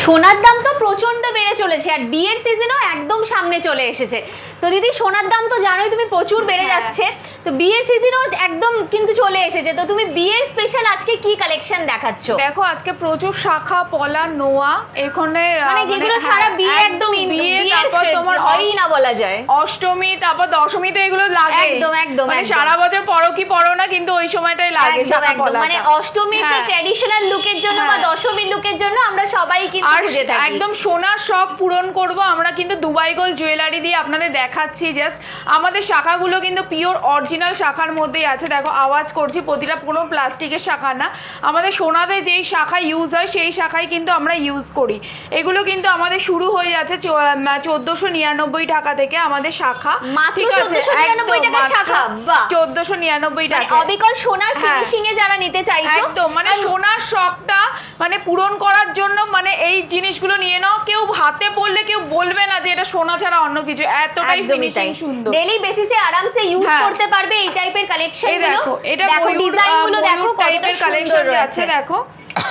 সোনার দাম তো প্রচন্ড বেড়ে চলেছে আর বিয়ের সিজনও একদম সামনে চলে এসেছে। তো দিদি সোনার দাম তো জানোই তুমি প্রচুর বেড়ে যাচ্ছে, তো বিয়ের সিজনও একদম কিন্তু চলে এসেছে। তো তুমি বিয়ের স্পেশাল আজকে কি কালেকশন দেখাচ্ছ? দেখো আজকে প্রচুর শাখা পলা নোয়া এখানে মানে যেগুলো ছাড়া বিয়ে একদম বিয়ে তারপর তোমার হয়ই না বলা যায়। অষ্টমী তারপর দশমীতে এগুলো লাগে একদম একদম মানে সারা বছর পরো কি পরো না কিন্তু ওই সময়টাই লাগে শাখা পলা। মানে অষ্টমীর যে ট্র্যাডিশনাল লুকের জন্য বা দশমীর লুকের জন্য আমরা সবাই কিন্তু খুঁজে থাকি। একদম সোনার শখ পূরণ করব আমরা কিন্তু দুবাই গোল্ড জুয়েলারি দিয়ে আপনাদের দেখাচ্ছি। জাস্ট আমাদের শাখাগুলো কিন্তু পিওর অরিজিনাল শাখার মধ্যেই আছে। দেখো আওয়াজ করছি, প্রতিটা কোনো প্লাস্টিকের শাখা না, আমাদের সোনাতে যেই শাখা ইউজ হয় সেই শাখাই কিন্তু আমরা ইউজ করি। এগুলো কিন্তু আমাদের শুরু হয়ে যাচ্ছে 1499 টাকা থেকে আমাদের শাখা। ঠিক আছে 1499 টাকা শাখা, বাহ 1499 টাকা অবিকল সোনার ফিনিশিং এ যারা নিতে চাইছো একদম মানে সোনার শখটা মানে পূরণ করার জন্য মানে এই জিনিসগুলো নিয়ে নাও। কেউ হাতে পরলে কেউ বলবে না যে এটা সোনা ছাড়া অন্য কিছু, এতটাই ফিনিশিং সুন্দর। ডেইলি বেসিসে আরামসে ইউজ করতে পারবে এই টাইপের কালেকশন গুলো। দেখো এটা ডিজাইন গুলো দেখো টাইপের কালেকশন আছে, দেখো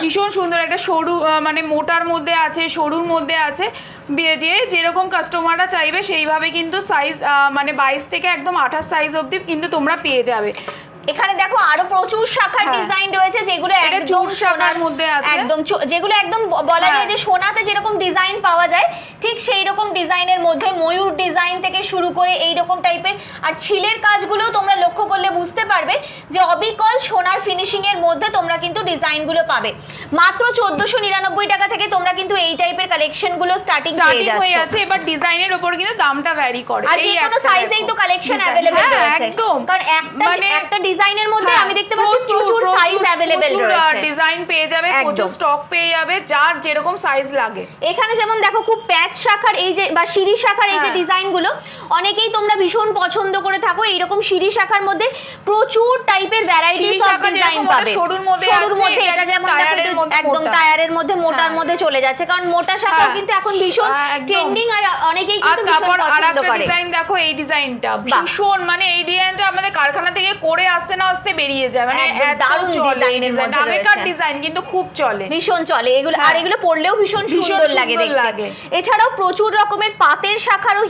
ভীষণ সুন্দর একটা সরু মানে মোটার মধ্যে আছে, সরুর মধ্যে আছে। যে যেরকম কাস্টমাররা চাইবে সেইভাবে কিন্তু সাইজ মানে 22 থেকে একদম 28 সাইজ অবধি কিন্তু তোমরা পেয়ে যাবে। এখানে দেখো আরো প্রচুর শাখার ডিজাইন রয়েছে যেগুলো একদম সোনার মধ্যে আছে, একদম যেগুলো একদম বলা যায় যে সোনাতে যেরকম ডিজাইন পাওয়া যায় ঠিক সেই রকম ডিজাইনের মধ্যে ময়ূর ডিজাইন থেকে শুরু করে এই রকম টাইপের। আর ছিলের কাজগুলো তোমরা লক্ষ্য করলে বুঝতে পারবে যে অবিকল সোনার ফিনিশিং এর মধ্যে তোমরা কিন্তু ডিজাইনগুলো পাবে। মাত্র 1499 টাকা থেকে তোমরা কিন্তু এই টাইপের কালেকশন গুলো স্টার্টিং হয়ে যাচ্ছে। এবার ডিজাইনের উপর কিন্তু দামটা ভ্যারি করে। আর যে কোনো সাইজেই তো কালেকশন अवेलेबल রয়েছে একদম, কারণ একটা ডিজাইনের মধ্যে আমি দেখতে পাচ্ছি প্রচুর সাইজ अवेलेबल রয়েছে, ডিজাইন পেয়ে যাবে, প্রচুর স্টক পেয়ে যাবে যার যেরকম সাইজ লাগে। এখানে যেমন দেখো খুব প্যাচ শাখার এই যে বা সিঁড়ি শাখার এই যে ডিজাইনগুলো অনেকেই তোমরা ভীষণ পছন্দ করে থাকো। এইরকম সিঁড়ি শাখার মধ্যে প্রচুর টাইপের ভ্যারাইটিস অফ ডিজাইন পাবে। সরুর মধ্যে এটা যেমন একদম টায়ারের মধ্যে মোটার মধ্যে চলে যাচ্ছে, কারণ মোটা শাখা কিন্তু এখন ভীষণ ট্রেন্ডিং আর অনেকেই কিন্তু ভীষণ পছন্দ করে। ডিজাইন দেখো এই ডিজাইনটা ভীষণ মানে এই ডিজাইনটা আমাদের কারখানা থেকে করে আসতে না আসতে বেরিয়ে যায়, মানে দারুণ ডিজাইনের মধ্যে দামেকার ডিজাইন কিন্তু খুব চলে, ভীষণ চলে এগুলো। আর এগুলো পরলেও ভীষণ সুন্দর লাগে দেখতে। এছাড়াও প্রচুর রকমের পাতের শাখারও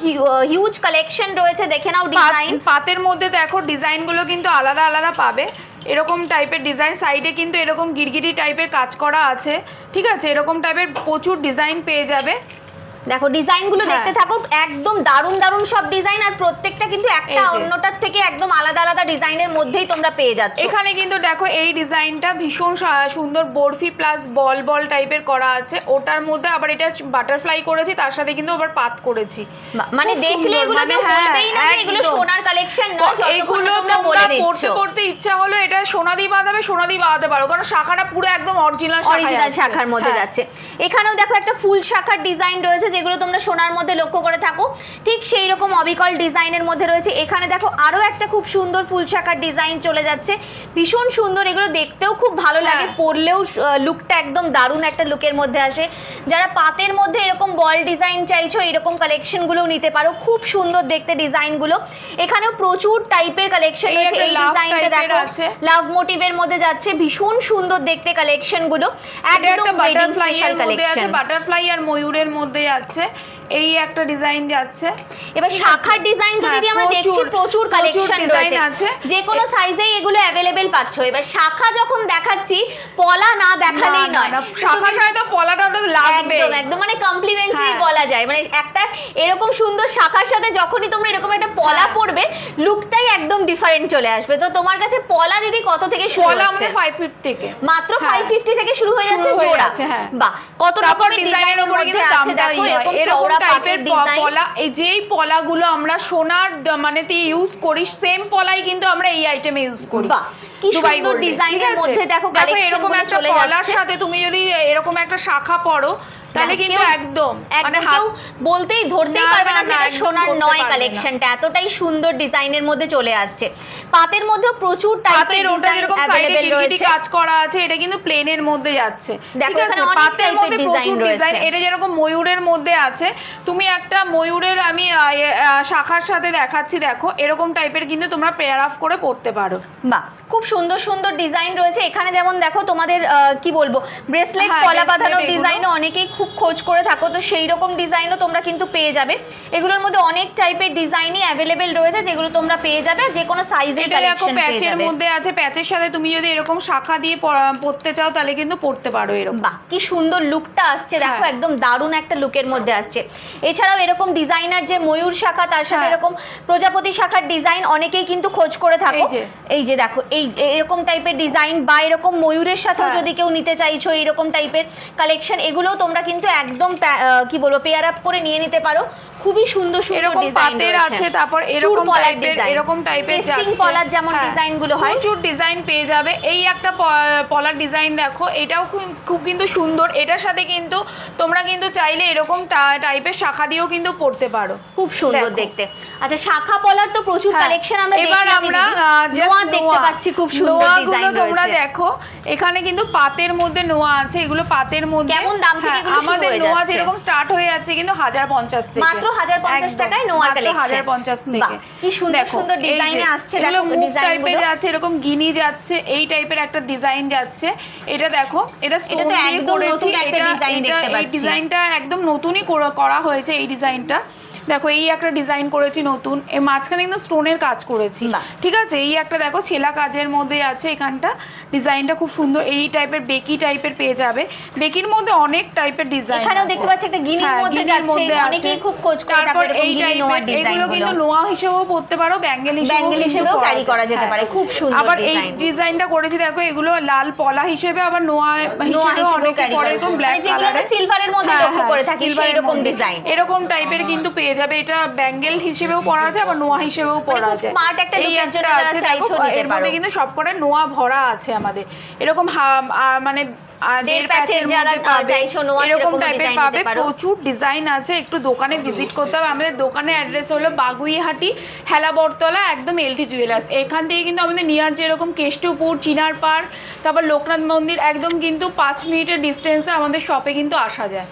হিউজ কালেকশন রয়েছে, দেখে নাও ডিজাইন। পাতের মধ্যে দেখো ডিজাইনগুলো কিন্তু আলাদা আলাদা পাবে। এরকম টাইপের ডিজাইন, সাইডে কিন্তু এরকম গিরগিটি টাইপের কাজ করা আছে, ঠিক আছে, এরকম টাইপের প্রচুর ডিজাইন পেয়ে যাবে। দেখো ডিজাইনগুলো দেখতে থাকো, একদম দারুণ দারুণ সব ডিজাইন, আর প্রত্যেকটা কিন্তু একটা অন্যটার থেকে একদম আলাদা আলাদা ডিজাইনের মধ্যেই তোমরা পেয়ে যাচ্ছ। এখানে কিন্তু দেখো এই ডিজাইনটা ভীষণ সুন্দর বরফি প্লাস বল বল টাইপের করা আছে, ওটার মধ্যে আবার এটা বাটারফ্লাই করেছি, তার সাথে কিন্তু আবার পাত করেছি। মানে দেখলে এগুলো বলবেই না যে এগুলো সোনার কালেকশন নয়, যতক্ষণ তোমরা বলে দিচ্ছ। পড়তে পড়তে ইচ্ছা হলো এটা সোনা দিয়ে বাঁধাবে, সোনা দিয়ে বাঁধাতে পারো, কারণ শাখাটা পুরো একদম অরিজিনাল শাখার মধ্যে যাচ্ছে। এখানেও দেখো একটা ফুল শাখার ডিজাইন রয়েছে যেগুলো তোমরা সোনার মধ্যে লক্ষ্য করে থাকো, ঠিক সেই রকম অবিকল ডিজাইনের মধ্যে রয়েছে। এখানে দেখো আরো একটা খুব সুন্দর ফুল শাখার ডিজাইন চলে যাচ্ছে, ভীষণ সুন্দর। এগুলো দেখতেও খুব ভালো লাগে, পরলেও লুকটা একদম দারুণ একটা লুকের মধ্যে আসে। যারা পাতের মধ্যে এরকম বল ডিজাইন চাইছো এরকম কালেকশন গুলো নিতে পারো, খুব সুন্দর দেখতে ডিজাইন গুলো। এখানেও প্রচুর টাইপের কালেকশন রয়েছে। এই ডিজাইনটা দেখো লাভ মোটিভের মধ্যে যাচ্ছে, ভীষণ সুন্দর দেখতে কালেকশন গুলো, একদম বাটারফ্লাই এর মধ্যে আছে, বাটারফ্লাই আর ময়ূরের মধ্যে আছে এই একটা ডিজাইন যাচ্ছে। এবার শাখার ডিজাইন তো দিদি আমরা দেখছি প্রচুর কালেকশন রয়েছে, যে কোনো সাইজেই এগুলো अवेलेबल পাচ্ছ। এবার শাখা যখন দেখাচ্ছি পলা না দেখালেই নয়, শাখার সাথে তো পলাটা লাগবে একদম একদম, মানে কমপ্লিমেন্টারি বলা যায়। মানে একটা এরকম সুন্দর শাখার সাথে যখনই তোমরা এরকম একটা পলা পরবে লুকটাই একদম ডিফারেন্ট চলে আসবে। তো তোমার কাছে পলা দিদি কত থেকে শুরু হচ্ছে? পলা আমাদের 550 থেকে, মাত্র 550 থেকে শুরু হয়ে যাচ্ছে জোড়া। বাহ, কত রকমের ডিজাইনের মধ্যে আছে দেখো, এরকম চওড়া টাইপের পলা। এই যেই পলাগুলো আমরা সোনার মানে তে ইউজ করি সেম পলাই কিন্তু আমরা এই আইটেমে ইউজ করি। বাহ, কি সুন্দর ডিজাইনের মধ্যে দেখো কালেকশন এরকম একটা পলার সাথে তুমি যদি এরকম একটা শাখা পরো তাহলে কিন্তু একদম মানে হাত বলতেই ধরতেই পারবে না সেটা সোনার নয়। কালেকশনটা এতটাই সুন্দর ডিজাইনের মধ্যে চলে আসছে। পাতের মধ্যেও প্রচুর টাইপের ডিজাইন अवेलेबल রয়েছে, কাজ করা আছে। এটা কিন্তু প্লেনের মধ্যে যাচ্ছে, দেখো এখানে অনেক পাতের মধ্যে ডিজাইন রয়েছে। এটা যেরকম ময়ূরের মধ্যে আছে, তুমি একটা ময়ূরের আমি শাখার সাথে দেখাচ্ছি, দেখো এরকম টাইপের কিন্তু তোমরা পেয়ার অফ করে পড়তে পারো। বাহ, খুব সুন্দর সুন্দর ডিজাইন রয়েছে এখানে। যেমন দেখো তোমাদের কি বলবো ব্রেসলেট হ্যাঁ, পলা বাঁধানোর bracelet এগুলো। ডিজাইনও অনেকেই খুব খোঁজ করে থাকো, তো সেই রকম ডিজাইনও তোমরা কিন্তু পেয়ে যাবে। এগুলোর মধ্যে অনেক টাইপের ডিজাইনই অ্যাভেলেবেল রয়েছে যেগুলো তোমরা পেয়ে যাবে, আর যে কোনো সাইজের এটা দেখো কালেকশন পেয়ে প্যাচের যাবে। মধ্যে আছে, প্যাচের সাথে তুমি যদি এরকম শাখা দিয়ে পরতে চাও তাহলে কিন্তু পরতে পারো এরকম। বাহ কি সুন্দর লুকটা আসছে দেখো, হ্যাঁ। একদম দারুণ একটা লুকের মধ্যে আসছে। এছাড়াও এরকম ডিজাইনার যে ময়ূর শাখা তার সাথে হ্যাঁ। এরকম প্রজাপতি শাখার ডিজাইন অনেকেই কিন্তু খোঁজ করে থাকো। এই যে দেখো এরকম টাইপের ডিজাইন বা এরকম ময়ূরের সাথেও হ্যাঁ। যদি কেউ নিতে চাইছো এইরকম টাইপের কালেকশন, এগুলোও তোমরা কিন্তু একদম কি বলবো পেয়ার আপ করে নিয়ে নিতে পারো। খুবই সুন্দর সুন্দর এরকম ডিজাইন পাতের আছে, তারপর এরকম টাইপের পেস্টিং পলার যেমন ডিজাইন গুলো হয় প্রচুর ডিজাইন পেয়ে যাবে। এই একটা পলার ডিজাইন দেখো, এটাও খুব কিন্তু সুন্দর। এটার সাথে কিন্তু তোমরা কিন্তু চাইলে এরকম টাইপের শাখা দিয়েও কিন্তু পরতে পারো, খুব সুন্দর দেখতে। আচ্ছা শাখা পলার তো প্রচুর কালেকশন আমরা এবার আমরা নোয়া দেখতে পাচ্ছি, খুব সুন্দর ডিজাইন রয়েছে। তোমরা দেখো এখানে কিন্তু পাতের মধ্যে নোয়া আছে, এগুলো পাতের মধ্যে। কেমন দাম থেকে এগুলো শুরু আমাদের হয়ে নোয়া যাচ্ছে? যেরকম স্টার্ট হয়ে যাচ্ছে কিন্তু 1050 থেকে, মাত্র 1050 টাকায় নোয়ার কালেকশন, 1050 থেকে। কি সুন্দর সুন্দর ডিজাইনে আসছে দেখো ডিজাইনগুলো। যাচ্ছে এরকম গিনি যাচ্ছে, এই টাইপের একটা ডিজাইন যাচ্ছে। এটা দেখো, এটা স্টোন দিয়ে একদম নতুন একটা ডিজাইন দেখতে এই পাচ্ছি। ডিজাইনটা একদম নতুনই করা হয়েছে এই ডিজাইনটা। দেখো এই একটা ডিজাইন করেছি নতুন, এই মাঝখানে কিন্তু স্টোনের কাজ করেছি, ঠিক আছে। এই একটা দেখো ছেলা কাজের মধ্যে আছে, এখানটা ডিজাইনটা খুব সুন্দর। এই টাইপের বেকি টাইপের পেয়ে যাবে, বেকির মধ্যে অনেক টাইপের ডিজাইন। এখানেও দেখতে পাচ্ছি একটা গিনির মধ্যে যাচ্ছে, অনেকেই খুব খোঁজ করে থাকে এরকম গিনি নোয়ার ডিজাইনগুলো। এগুলো কিন্তু নোয়া হিসেবেও পড়তে পারো, ব্যাঙ্গেল হিসেবেও ক্যারি করা যেতে পারে, খুব সুন্দর আবার এই ডিজাইন। ডিজাইনটা করেছি দেখো, এগুলো লাল পলা হিসেবে আবার নোয়া হিসেবেও অনেকে পরে, এরকম ব্ল্যাক কালারে সিলভারের মধ্যে লক্ষ্য করে থাকি সেই রকম ডিজাইন। এরকম টাইপের কিন্তু পেয়ে যাবে। এটা ব্যাঙ্গেল হিসেবেও পরা যায়, আবার নোয়া হিসেবেও পরা যায়। স্মার্ট একটা লুকের জন্য যারা চাইছো নিতে পারো। কিন্তু সব করে নোয়া ভরা আছে আমাদের, এরকম মানে দেড় প্যাচের যারা চাইছো নোয়া এরকম সেরকম টাইপের ডিজাইন পাবে। নিতে পারো। প্রচুর ডিজাইন আছে, একটু দোকানে ভিজিট করতে হবে। আমাদের দোকানের অ্যাড্রেস হলো বাগুইহাটি হেলা বটতলা, একদম এলটি জুয়েলার্স। এখান থেকে কিন্তু আমাদের নিয়ার যেরকম কেষ্টপুর, চিনার পার্ক, তারপর লোকনাথ মন্দির, একদম কিন্তু 5 মিনিটের ডিস্টেন্সে আমাদের শপে কিন্তু আসা যায়।